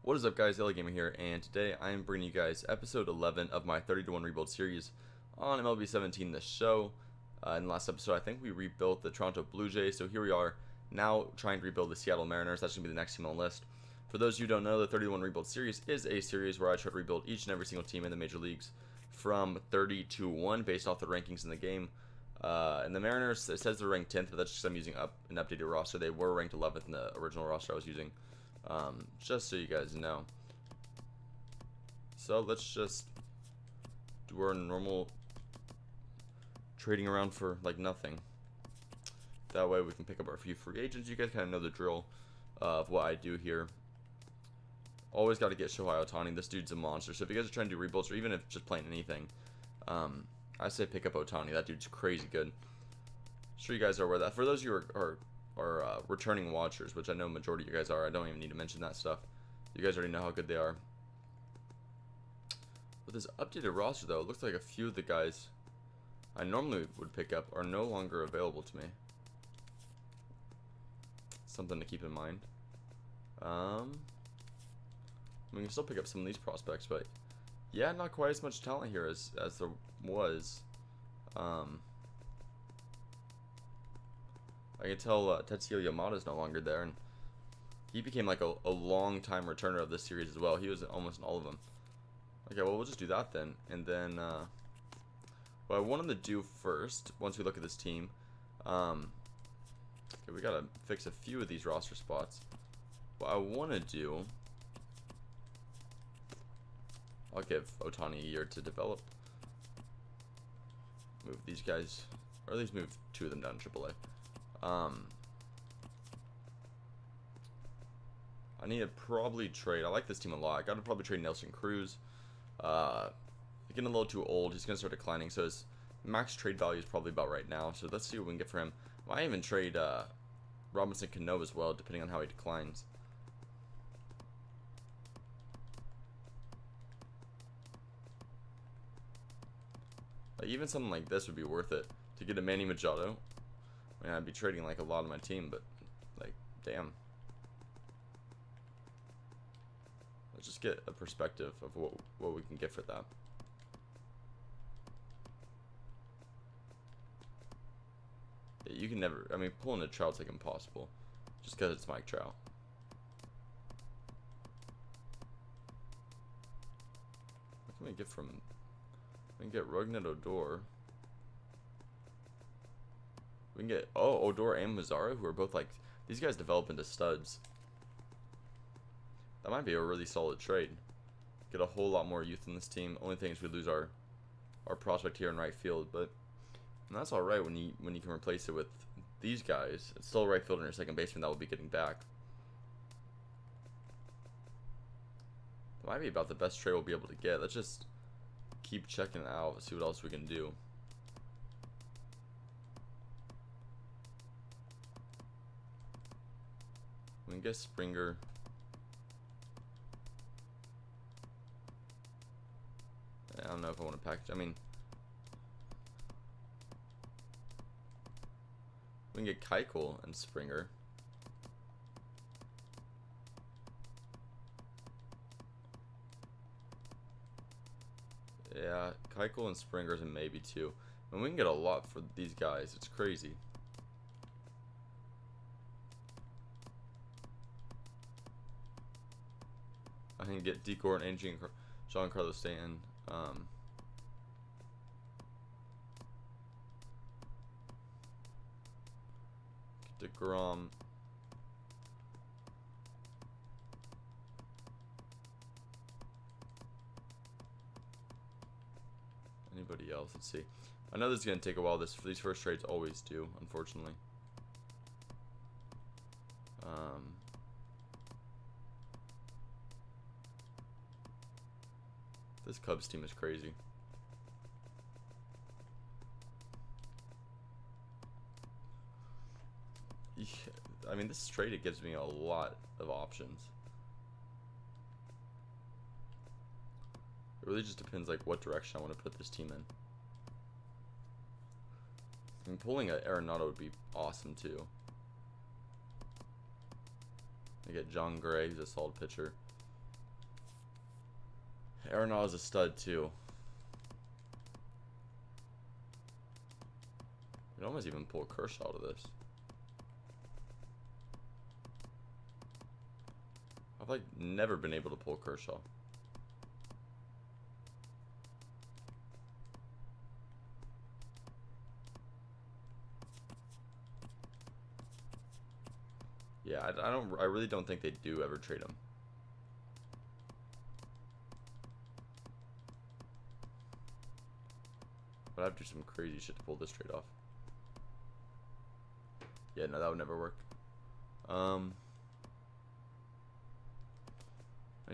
What is up, guys? LA Gamer here, and today I am bringing you guys episode 11 of my 30-1 rebuild series on MLB 17, the show. In the last episode, I think we rebuilt the Toronto Blue Jays, so here we are now trying to rebuild the Seattle Mariners. That's going to be the next team on the list. For those of you who don't know, the 31 rebuild series is a series where I try to rebuild each and every single team in the major leagues from 30 to 1 based off the rankings in the game. And the Mariners, it says they're ranked 10th, but that's just I'm using an updated roster. They were ranked 11th in the original roster I was using. Just so you guys know. So let's just do our normal trading around for like nothing. That way we can pick up our few free agents. You guys kind of know the drill of what I do here. Always got to get Shohei Ohtani. This dude's a monster. So if you guys are trying to do rebuilds, or even if just playing anything, I say pick up Ohtani. That dude's crazy good. Sure you guys are aware of that. For those of you who are returning watchers, which I know majority of you guys are, I don't even need to mention that stuff. You guys already know how good they are. With this updated roster, though, it looks like a few of the guys I normally would pick up are no longer available to me. Something to keep in mind. We can still pick up some of these prospects, but yeah, not quite as much talent here as there was. I can tell Tetsuya Yamada is no longer there, and he became like a long-time returner of this series as well. He was almost in all of them. Okay, well, we'll just do that then. And then, what I wanted to do first, once we look at this team, okay, we gotta fix a few of these roster spots. What I want to do, I'll give Ohtani a year to develop. Move these guys, or at least move two of them down to AAA. I need to probably trade. I like this team a lot. I gotta probably trade Nelson Cruz. He's getting a little too old. He's gonna start declining, so his max trade value is probably about right now. So let's see what we can get for him. I might even trade Robinson Cano as well, depending on how he declines. Even something like this would be worth it to get a Manny Machado. I mean, I'd be trading like a lot of my team, but like, damn. Let's just get a perspective of what we can get for that. Yeah, you can never, I mean, pulling a Trout's like impossible, just because it's Mike Trout. What can we get from? We can get Rougned Odor. We can get, Odor and Mazara, who are both like, these guys develop into studs. That might be a really solid trade. Get a whole lot more youth in this team. Only thing is we lose our prospect here in right field, but that's all right when you can replace it with these guys. It's still a right fielder and a second baseman that will be getting back. That might be about the best trade we'll be able to get. Let's just keep checking it out, see what else we can do. We can get Springer. I don't know if I want to package. I mean, we can get Keuchel and Springer. Yeah, Keuchel and Springer's and maybe two. And we can get a lot for these guys. It's crazy. I can get Decor and Giancarlo Stanton. DeGrom. Anybody else? Let's see. I know this is going to take a while. These first trades always do, unfortunately. This Cubs team is crazy. Yeah, I mean, this trade, it gives me a lot of options. It really just depends like what direction I want to put this team in. I mean, pulling an Arenado would be awesome too. I get John Gray, who's a solid pitcher. Arenado is a stud too. You can almost even pull Kershaw to this. I've like never been able to pull Kershaw. Yeah, I really don't think they do ever trade him. But I have to do some crazy shit to pull this trade off. Yeah, no, that would never work. I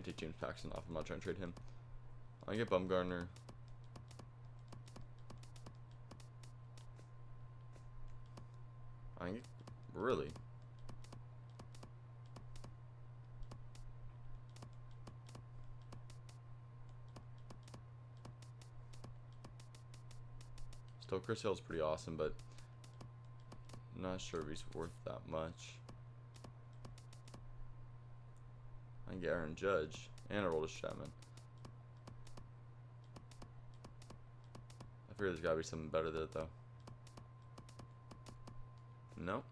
take James Paxton off. I'm not trying to trade him. I get Bumgarner. I get, really? Still, Chris Hill's pretty awesome, but not sure if he's worth that much. I can get Aaron Judge and a Aroldis Chapman. I figure there's gotta be something better there, though. Nope.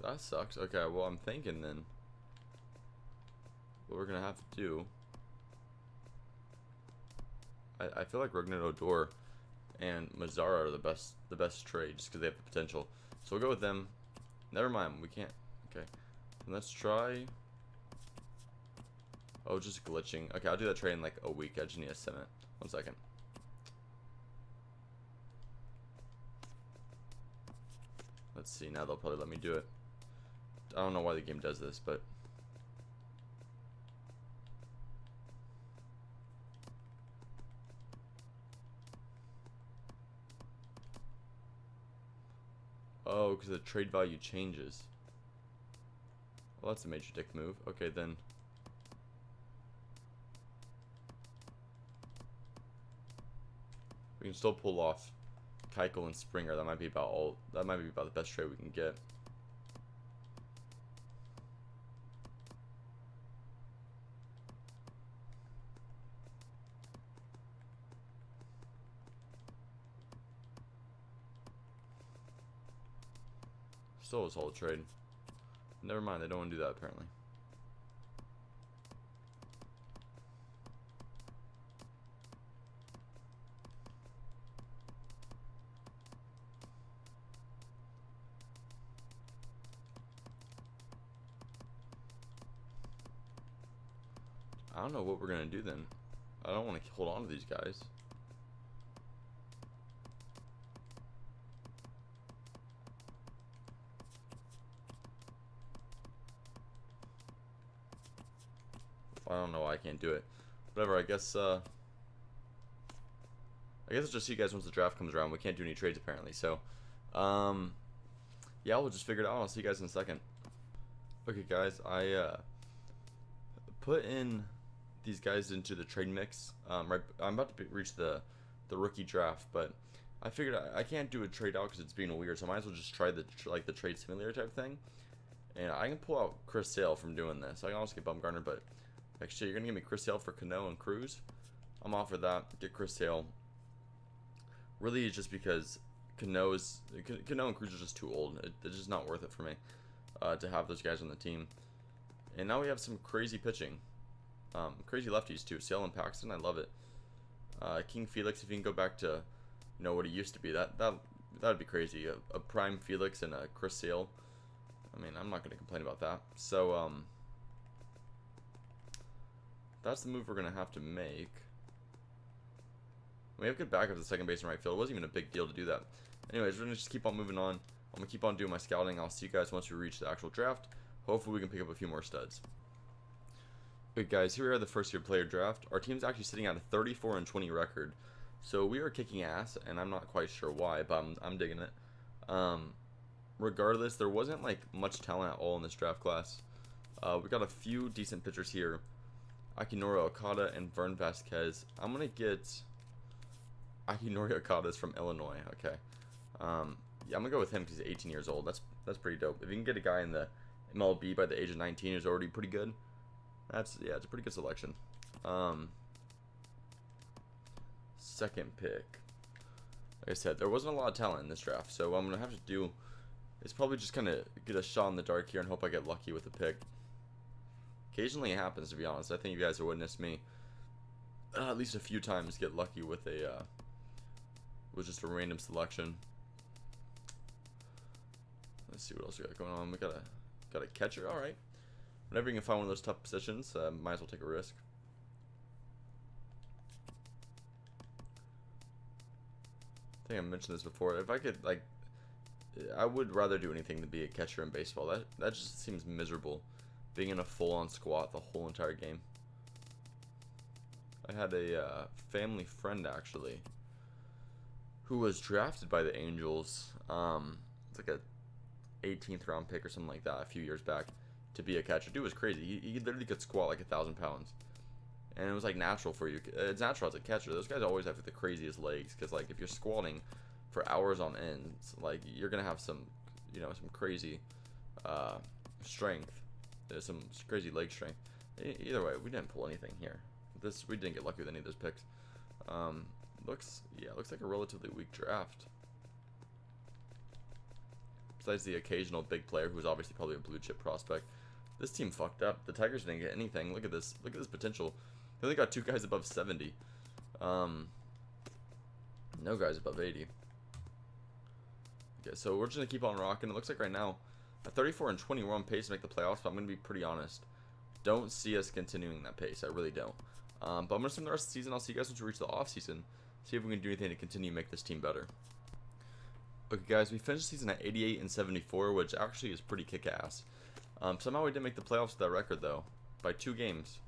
That sucks. Okay, well, I'm thinking then what we're gonna have to do. I feel like Rougned Odor and Mazara are the best trade just because they have the potential. So we'll go with them. Never mind, we can't. Okay, and let's try. Oh, just glitching. Okay, I'll do that trade in like a week. I just need a 7. 1 second. Let's see. Now they'll probably let me do it. I don't know why the game does this, but. Oh, because the trade value changes. Well, that's a major dick move. Okay, then. We can still pull off Keuchel and Springer. That might be about all. That might be about the best trade we can get. Still a solid trade. Never mind, they don't want to do that apparently. I don't know what we're gonna do then. I don't want to hold on to these guys. I don't know why I can't do it. Whatever, I guess I'll just see you guys once the draft comes around. We can't do any trades apparently, so yeah, we'll just figure it out. I'll see you guys in a second. Okay guys, I put in these guys into the trade mix. Right, I'm about to reach the rookie draft, but I figured I can't do a trade out because it's being weird, so I might as well just try the trade simulator type thing. And I can pull out Chris Sale from doing this. I can also get Bumgarner, but actually, you're gonna give me Chris Sale for Cano and Cruz. I'm off for that. Get Chris Sale. Really, it's just because Cano and Cruz are just too old. It's just not worth it for me to have those guys on the team. And now we have some crazy pitching, crazy lefties too. Sale and Paxton, I love it. King Felix, if you can go back to, what he used to be, that'd be crazy. A prime Felix and a Chris Sale. I mean, I'm not gonna complain about that. So that's the move we're gonna have to make. We have good backups at second base and right field. It wasn't even a big deal to do that. Anyways, we're gonna just keep on moving on. I'm gonna keep on doing my scouting. I'll see you guys once we reach the actual draft. Hopefully we can pick up a few more studs. Okay guys, here we are, the first year player draft. Our team's actually sitting at a 34-20 record. So we are kicking ass, and I'm not quite sure why, but I'm digging it. Regardless, there wasn't like much talent at all in this draft class. We got a few decent pitchers here. Akinori Okada and Vern Vasquez. I'm gonna get Akinori Okada's from Illinois. Okay. yeah, I'm gonna go with him because he's 18 years old. That's pretty dope. If you can get a guy in the MLB by the age of 19 who's already pretty good, yeah, it's a pretty good selection. Second pick. Like I said, there wasn't a lot of talent in this draft, so what I'm gonna have to do is probably just kind of get a shot in the dark here and hope I get lucky with the pick. Occasionally it happens, to be honest. I think you guys have witnessed me at least a few times get lucky with just a random selection. Let's see what else we got going on. We got a catcher. All right. Whenever you can find one of those tough positions, might as well take a risk. I think I mentioned this before. If I could, like, I would rather do anything than be a catcher in baseball. That just seems miserable, being in a full-on squat the whole entire game. I had a family friend actually who was drafted by the Angels. It's like a 18th round pick or something like that a few years back to be a catcher. Dude was crazy. He literally could squat like 1,000 pounds, and it was like natural for you. It's natural as a catcher. Those guys always have the craziest legs because like if you're squatting for hours on end, like you're gonna have some, you know, some crazy strength. There's some crazy leg strength. Either way, we didn't pull anything here. We didn't get lucky with any of those picks. Looks like a relatively weak draft. Besides the occasional big player who's obviously probably a blue chip prospect, this team fucked up. The Tigers didn't get anything. Look at this. Look at this potential. They only got 2 guys above 70. No guys above 80. Okay, so we're just gonna keep on rocking. It looks like right now, at 34-20, we're on pace to make the playoffs. But I'm gonna be pretty honest. Don't see us continuing that pace. I really don't. But I'm gonna spend the rest of the season. I'll see you guys once we reach the off season. See if we can do anything to continue to make this team better. Okay, guys, we finished the season at 88-74, which actually is pretty kick-ass. Somehow we didn't make the playoffs with that record, though, by 2 games.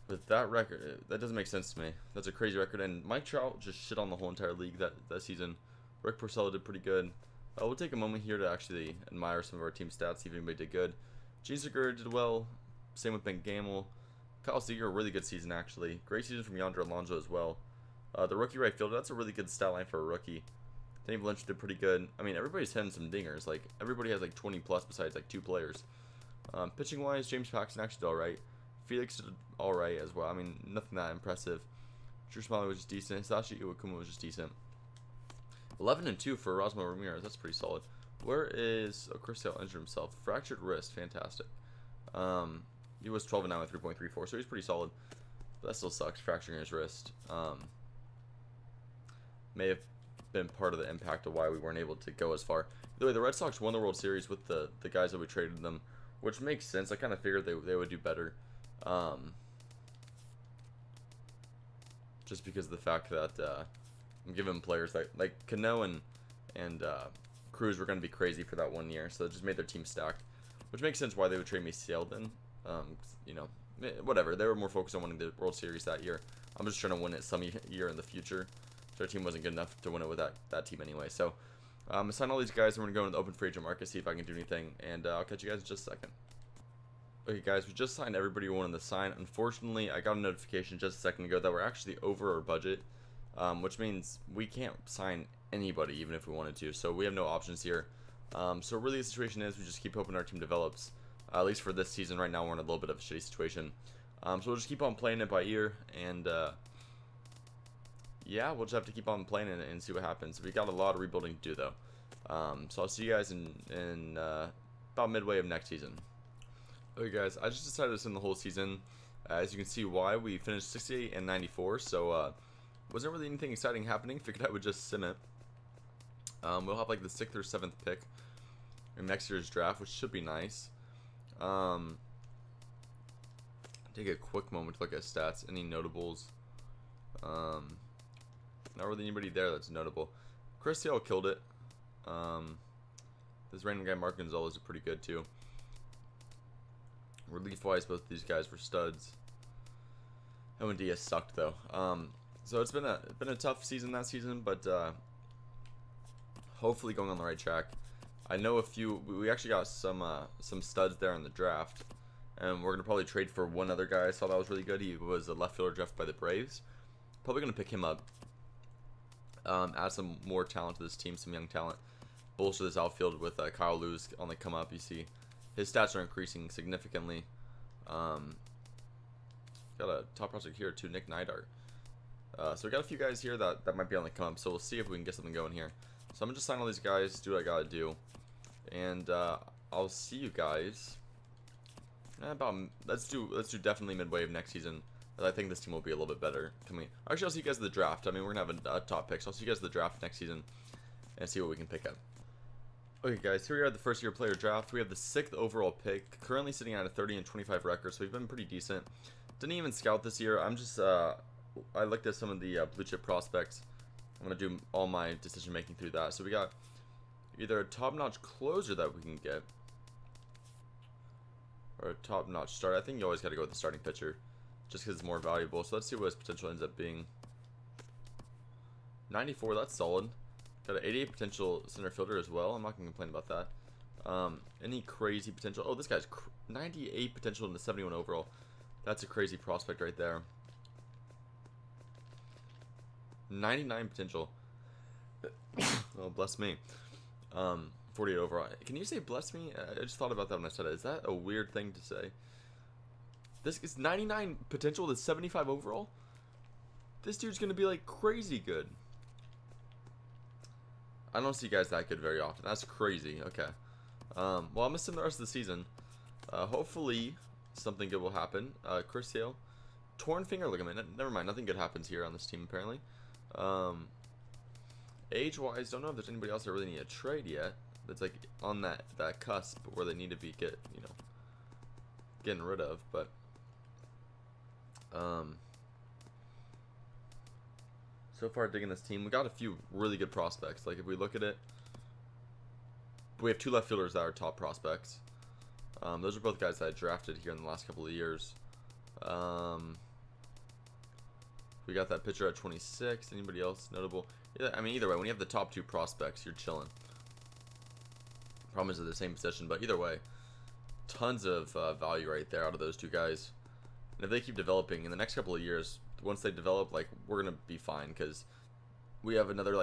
With that record, that doesn't make sense to me. That's a crazy record, and Mike Trout just shit on the whole entire league that season. Rick Porcello did pretty good. We'll take a moment here to actually admire some of our team stats, see if anybody did good. Gene Segura did well. Same with Ben Gamel. Kyle Seager, a really good season, actually. Great season from Yonder Alonso as well. The rookie right fielder, that's a really good stat line for a rookie. Dave Lynch did pretty good. I mean, everybody's hitting some dingers. Like, everybody has like 20 plus besides like 2 players. Pitching wise, James Paxton actually did alright. Felix did alright as well. I mean, nothing that impressive. Drew Smiley was just decent. Hisashi Iwakuma was just decent. 11-2 for Erasmo Ramirez. That's pretty solid. Where is... Oh, Chris Sale injured himself. Fractured wrist. Fantastic. He was 12-9 with 3.34, so he's pretty solid. But that still sucks, fracturing his wrist. May have been part of the impact of why we weren't able to go as far. Either way, the Red Sox won the World Series with the guys that we traded them, which makes sense. I kind of figured they would do better. Just because of the fact that I'm giving players like Cano and Cruz were going to be crazy for that 1 year, so it just made their team stacked, which makes sense why they would trade me Seldon. You know, whatever. They were more focused on winning the World Series that year. I'm just trying to win it some year in the future. So our team wasn't good enough to win it with that team anyway. So I'm gonna sign all these guys. I'm gonna go into the open free agent market, see if I can do anything, and I'll catch you guys in just a second. Okay, guys, we just signed everybody we wanted to sign. Unfortunately, I got a notification just a second ago that we're actually over our budget, which means we can't sign anybody even if we wanted to. So we have no options here. So really, the situation is we just keep hoping our team develops. At least for this season, right now we're in a little bit of a shitty situation. So we'll just keep on playing it by ear, and yeah, we'll just have to keep on playing it and see what happens. We got a lot of rebuilding to do though. So I'll see you guys in about midway of next season. Okay, guys, I just decided to send the whole season. As you can see, why we finished 68-94. So wasn't really anything exciting happening. Figured I would just sim it. We'll have like the 6th or 7th pick in next year's draft, which should be nice. Take a quick moment to look at stats. Any notables? Not really anybody there that's notable. Chris Sale killed it. This random guy Mark Gonzalez is pretty good too. Relief wise, both of these guys were studs. Owen Diaz sucked though. So it's been a tough season that season, but hopefully going on the right track. I know a few. We actually got some studs there in the draft, and we're gonna probably trade for one other guy. I saw that was really good. He was a left fielder drafted by the Braves. Probably gonna pick him up. Add some more talent to this team, some young talent. bolster this outfield with Kyle Lewis on the come up. You see his stats are increasing significantly. Got a top prospect here too, Nick Neidhart. So we got a few guys here that might be on the come up, so we'll see if we can get something going here. So I'm gonna just sign all these guys, do what I gotta do, and I'll see you guys about let's do definitely midway of next season. I think this team will be a little bit better coming. Actually, I'll see you guys at the draft. I mean, we're gonna have a top pick, so I'll see you guys at the draft next season and see what we can pick up. Okay, guys, here we are at the first year player draft. We have the 6th overall pick, currently sitting at a 30-25 record, so we've been pretty decent. Didn't even scout this year. I'm just I looked at some of the blue chip prospects. I'm gonna do all my decision making through that. So we got either a top-notch closer that we can get, or a top-notch starter. I think you always got to go with the starting pitcher, just because it's more valuable. So let's see what his potential ends up being. 94, that's solid. Got an 88 potential center fielder as well. I'm not gonna complain about that. Any crazy potential? Oh, this guy's 98 potential in the 71 overall. That's a crazy prospect right there. 99 potential. Oh, bless me. 48 overall. Can you say bless me? I just thought about that when I said it. Is that a weird thing to say? This is 99 potential to 75 overall? This dude's gonna be like crazy good. I don't see guys that good very often. That's crazy. Okay. Well, I'm gonna sim the rest of the season. Hopefully something good will happen. Chris Sale. Torn finger ligament. Never mind. Nothing good happens here on this team apparently. Age-wise, don't know if there's anybody else that really need a trade yet. That's like on that cusp where they need to be getting rid of. But so far digging this team. We got a few really good prospects. Like if we look at it, we have 2 left fielders that are top prospects. Those are both guys that I drafted here in the last couple of years. We got that pitcher at 26. Anybody else notable? Yeah, I mean, either way, when you have the top 2 prospects, you're chilling. Problem is they're the same position, but either way, tons of value right there out of those 2 guys. And if they keep developing in the next couple of years, once they develop, like, we're gonna be fine because we have another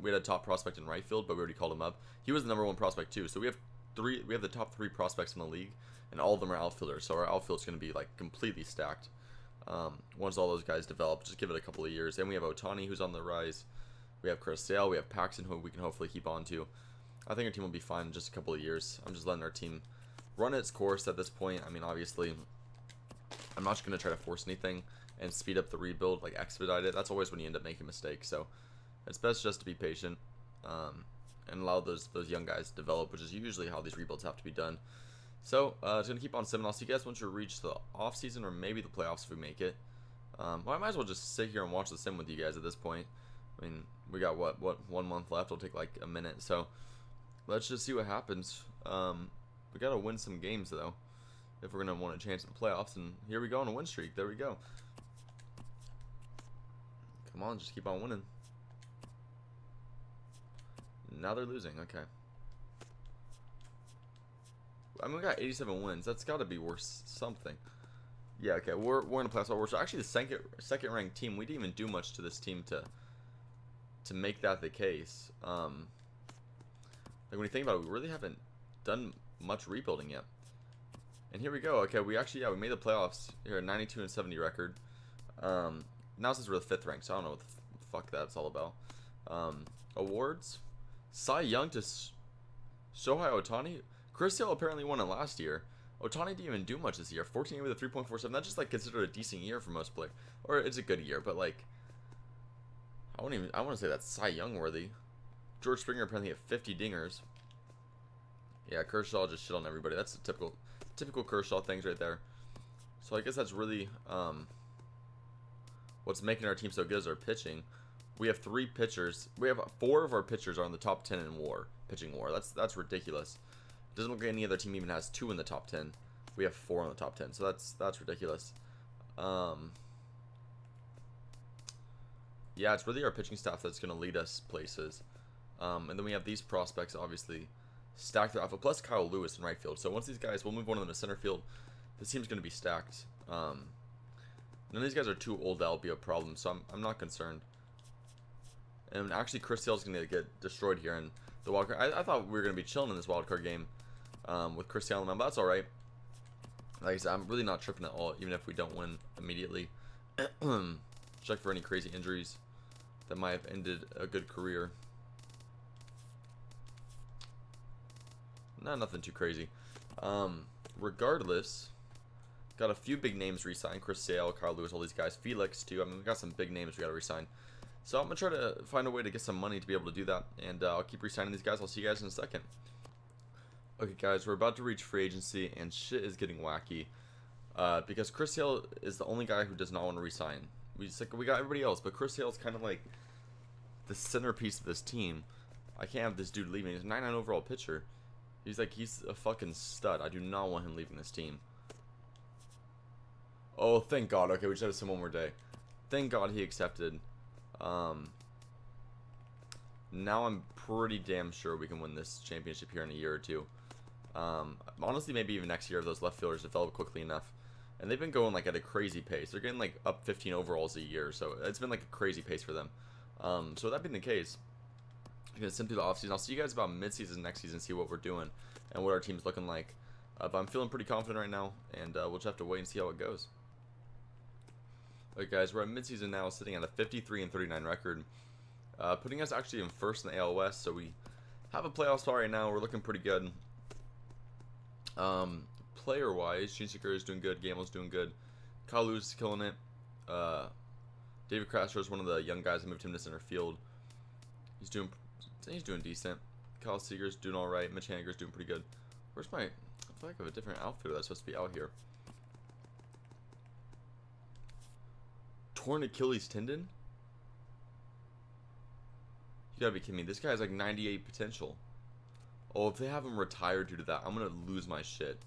we had a top prospect in right field, but we already called him up. He was the #1 prospect too, so we have the top 3 prospects in the league, and all of them are outfielders. So our outfield's gonna be like completely stacked. Once all those guys develop, just give it a couple of years. And we have Ohtani, who's on the rise. We have Chris Sale. We have Paxton, who we can hopefully keep on to. I think our team will be fine in just a couple of years. I'm just letting our team run its course at this point. I mean, obviously, I'm not just going to try to force anything and speed up the rebuild, like expedite it. That's always when you end up making mistakes. So it's best just to be patient and allow those young guys to develop, which is usually how these rebuilds have to be done. So it's going to keep on simming. I'll see you guys once you reach the off season or maybe the playoffs if we make it. Well, I might as well just sit here and watch the sim with you guys at this point. I mean, we got what 1 month left. It'll take like a minute. So let's just see what happens. We got to win some games though if we're going to want a chance at the playoffs. And here we go on a win streak. There we go. Come on, just keep on winning. Now they're losing. Okay. I mean, we got 87 wins. That's got to be worth something. Yeah, okay. We're in the playoffs. We're actually the second ranked team. We didn't even do much to this team to make that the case. Like when you think about it, we really haven't done much rebuilding yet. And here we go. Okay, we we made the playoffs here, 92-70 record. Now since we're the 5th ranked, so I don't know what the fuck that's all about. Awards, Cy Young to Shohei Ohtani. Chris Sale apparently won it last year. Ohtani didn't even do much this year. 14 with a 3.47. That's just like considered a decent year for most players, or it's a good year, but like I want to say that's Cy Young worthy. George Springer apparently had 50 dingers. Yeah, Kershaw just shit on everybody. That's the typical Kershaw things right there. So I guess that's really what's making our team so good is our pitching. We have 3 pitchers. We have 4 of our pitchers are in the top 10 in WAR, pitching WAR. That's ridiculous. Doesn't look like any other team even has 2 in the top 10. We have 4 in the top 10, so that's ridiculous. Yeah, it's really our pitching staff that's going to lead us places. And then we have these prospects, obviously, stacked throughout, plus Kyle Lewis in right field. So once these guys, we'll move one of them to center field. This team's going to be stacked. None of these guys are too old that'll be a problem, so I'm not concerned. And actually, Chris Sale's going to get destroyed here, and the wild card. I thought we were gonna be chilling in this wild card game with Chris Sale on the mound, but that's all right. Like I said, I'm really not tripping at all, even if we don't win immediately. Check for any crazy injuries that might have ended a good career. Nothing too crazy. Regardless, got a few big names re-signed. Chris Sale, Kyle Lewis, all these guys. Felix too. I mean, we got some big names we got to re-sign. So I'm gonna try to find a way to get some money to be able to do that, and I'll keep re-signing these guys. I'll see you guys in a second. Okay, guys, we're about to reach free agency, and shit is getting wacky. Because Chris Sale is the only guy who does not want to re-sign. We got everybody else, but Chris Sale is kind of like the centerpiece of this team. I can't have this dude leaving. He's a 99 overall pitcher. He's a fucking stud. I do not want him leaving this team. Oh, thank God. Okay, we just had some one more day. Thank God he accepted. Now I'm pretty damn sure we can win this championship here in a year or two. Honestly, maybe even next year if those left fielders develop quickly enough. And they've been going like at a crazy pace. They're getting like up 15 overalls a year, so it's been like a crazy pace for them. So that being the case, I'm gonna send through the offseason. I'll see you guys about mid-season next season, see what we're doing and what our team's looking like. But I'm feeling pretty confident right now, and we'll just have to wait and see how it goes. Alright, guys, we're at mid-season now, sitting at a 53-39 record, putting us actually in first in the AL West. So we have a playoff spot right now. We're looking pretty good. Player-wise, Gene Segura is doing good. Gammel's doing good. Kyle Lewis is killing it. David Castro is one of the young guys. I moved him to center field. He's doing decent. Kyle Seager's doing all right. Mitch Haniger's doing pretty good. Where's my? I feel like I have a different outfitter that's supposed to be out here. Torn Achilles tendon? You gotta be kidding me. This guy has like 98 potential. Oh, if they have him retired due to that, I'm gonna lose my shit.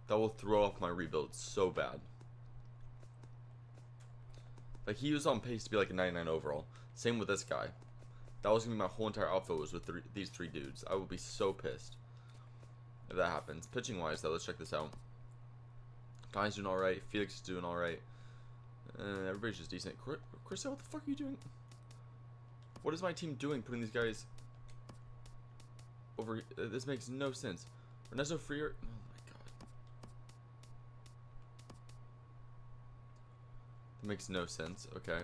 That will throw off my rebuild so bad. Like, he was on pace to be like a 99 overall. Same with this guy. That was gonna be my whole entire outfit was with these three dudes. I would be so pissed if that happens. Pitching wise, though, let's check this out. Guy's doing all right. Felix is doing all right. Everybody's just decent. Chris, what the fuck are you doing? What is my team doing putting these guys over? This makes no sense. Ernesto Freer. Oh my god. It makes no sense. Okay.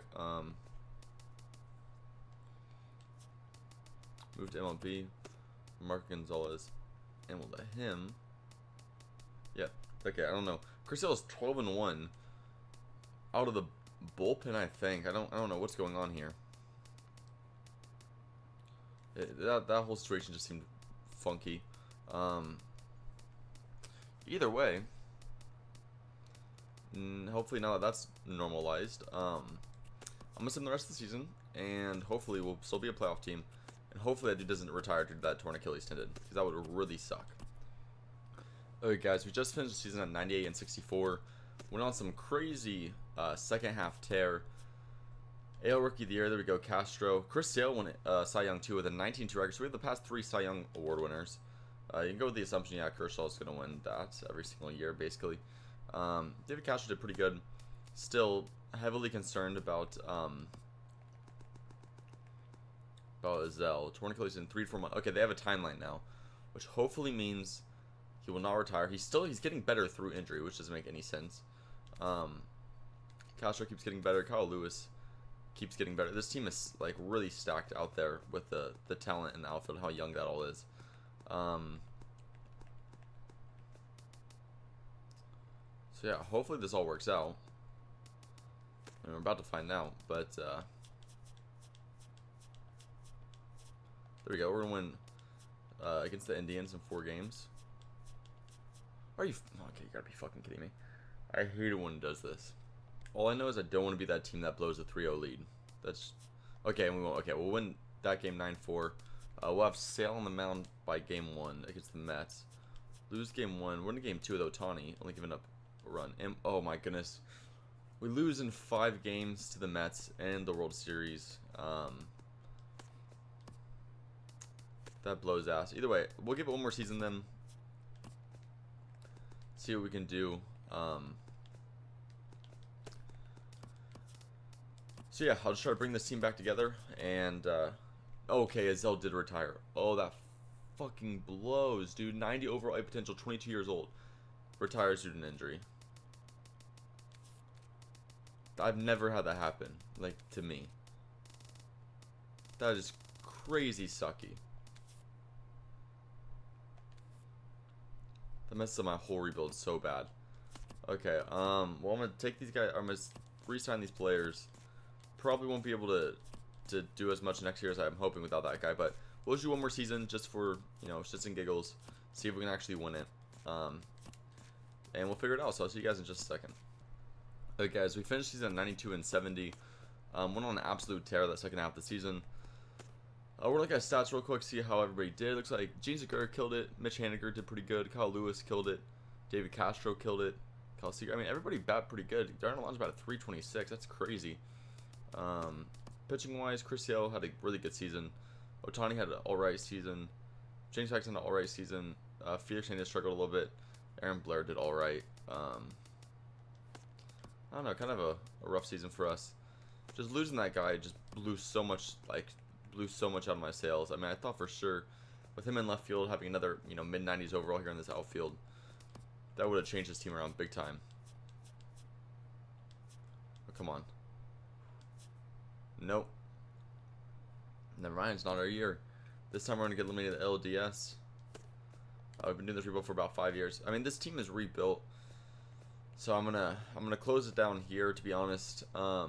Move to MLB. Mark Gonzalez. And we'll let him. Yeah. Okay, I don't know. Chris Sale is 12-1 out of the bullpen, I think. I don't know what's going on here. That whole situation just seemed funky. Either way, hopefully now that that's normalized, I'm gonna spend the rest of the season, and hopefully we'll still be a playoff team, and hopefully that dude doesn't retire due to that torn Achilles tendon, because that would really suck. Okay, guys, we just finished the season at 98-64. Went on some crazy second half tear. AL Rookie of the Year, there we go, Castro. Chris Sale won Cy Young 2 with a 19-2 record. So we have the past 3 Cy Young Award winners. You can go with the assumption, yeah, Kershaw's going to win that every single year, basically. David Castro did pretty good. Still heavily concerned about Zell. Torn Achilles in 3 to 4 months. Okay, they have a timeline now, which hopefully means he will not retire. He's getting better through injury, which doesn't make any sense. Castro keeps getting better. Kyle Lewis keeps getting better. This team is like really stacked out there with the talent in the outfield, how young that all is. So yeah, hopefully this all works out. And we're about to find out, but there we go. We're gonna win against the Indians in 4 games. Are you? Okay, you gotta be fucking kidding me. I hate it when it does this. All I know is I don't want to be that team that blows a 3-0 lead. That's okay. And we won't. Okay, we'll win that game 9-4. We'll have Sale on the mound by game 1 against the Mets. Lose game 1. We're in game 2 with Ohtani, only giving up a run. And oh my goodness, we lose in 5 games to the Mets and the World Series. That blows ass. Either way, we'll give it one more season then. See what we can do. So yeah, I'll just try to bring this team back together and Okay, Azell did retire. Oh, that fucking blows, dude. 90 overall A potential, 22 years old. Retires due to an injury. I've never had that happen, like, to me. That is crazy sucky. That messes up my whole rebuild so bad. Okay, well, I'm gonna take these guys, I'm gonna re-sign these players. Probably won't be able to do as much next year as I'm hoping without that guy, but we'll just do one more season just for, you know, shits and giggles. See if we can actually win it. And we'll figure it out, so I'll see you guys in just a second. Okay, guys, we finished season 92 and 70. Went on an absolute tear that second half of the season. We're looking at stats real quick, see how everybody did. Looks like Gene Segura killed it. Mitch Haniger did pretty good. Kyle Lewis killed it. David Castro killed it. Kyle Seager. I mean, everybody bat pretty good. Darnell Lon's about a 326. That's crazy. Pitching wise, Chris Yeo had a really good season. Otani had an alright season. James Paxton had an alright season. Felix Hernandez struggled a little bit. Aaron Blair did alright. I don't know, kind of a rough season for us. Just losing that guy just blew so much out of my sails. I mean, I thought for sure with him in left field having another, you know, mid-90s overall here in this outfield, that would have changed his team around big time. Oh, come on. Nope. Never mind, it's not our year. This time we're going to get eliminated at LDS. We've been doing this rebuild for about 5 years. I mean, this team is rebuilt. So I'm gonna close it down here, to be honest. My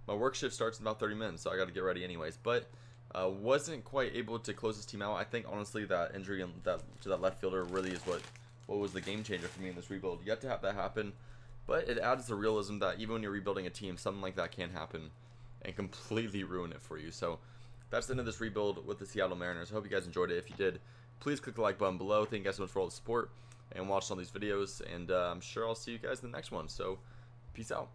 work shift starts in about 30 minutes, so I got to get ready anyways. But wasn't quite able to close this team out. I think honestly that injury to that left fielder really is what was the game changer for me in this rebuild. Yet to have that happen, but it adds the realism that even when you're rebuilding a team, something like that can happen and completely ruin it for you. So that's the end of this rebuild with the Seattle Mariners. I hope you guys enjoyed it. If you did, please click the like button below. Thank you guys so much for all the support and watching all these videos, and I'm sure I'll see you guys in the next one. So peace out.